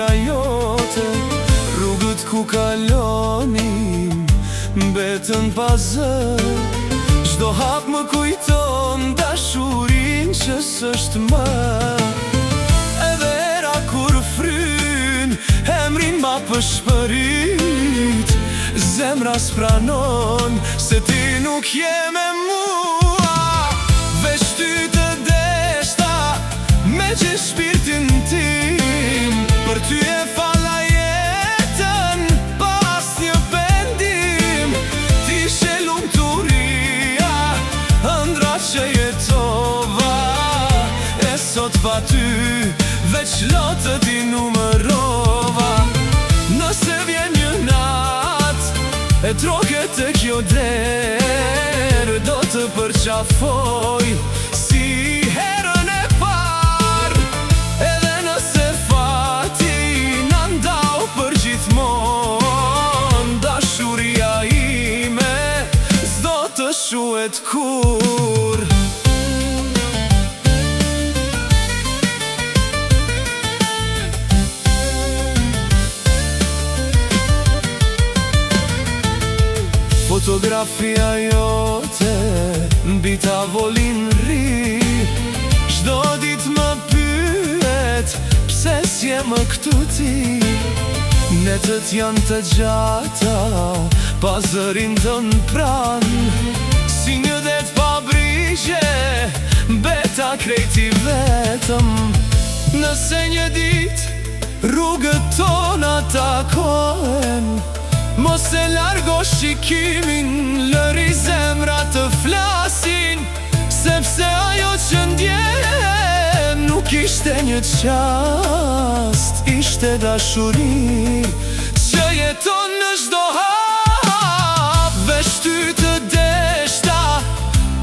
fytyra jote. Rrugët ku kalonim mbetën pa zë. Çdo hap më kujton dashurin që s'është më. Edhe era kur fryn emrin ma pëshpërit. Zemra s'pranon se ti nuk je me mua. Veç ty të deshta me gjithë shpirtin tim. Për ty e falla jetën pas një pendim. Ti she lumturia, ëndra që jetova. E sot pa ty veç lotët i numërova. Nëse vjen një nat e troket të kjo derë, do të përqafoj si herën e par. Edhe nëse fati na ndau për gjithmon, dashuria ime s'do të shuhet kur. Fotografia jote mbi tavolin ri. Çdo dit më pyet pse s'je më këtu ti. Netët janë të gjata pa zërin tën pran. Si një det pa brigje mbeta krejti vetëm. Nëse një dit rrugët tona takohen, mos e largo shikimin, lëri zemra të flasin. Sepse ajo që ndjen nuk ishte një qast, ishte dashuri që jeton në çdo hap. Veç ty të deshta,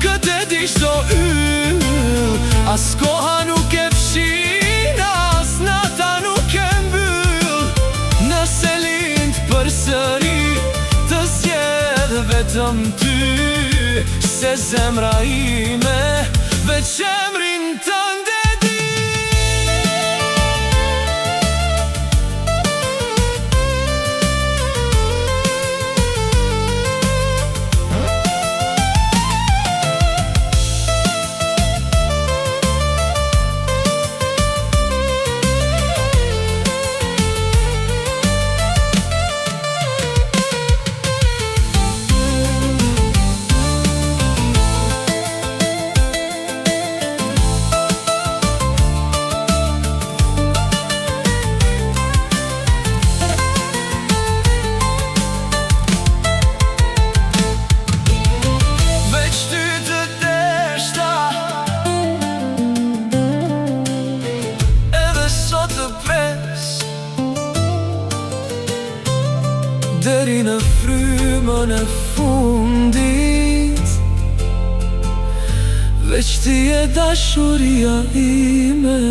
këtë e di çdo yll. As koha nuk e fshin, as nata nuk e mbyll. Nëse lind përsëri të zgjedh vetëm ty, se zemra ime veç emrin tënd e di. Deri në frymën e fundit, veç ti e dashuria ime.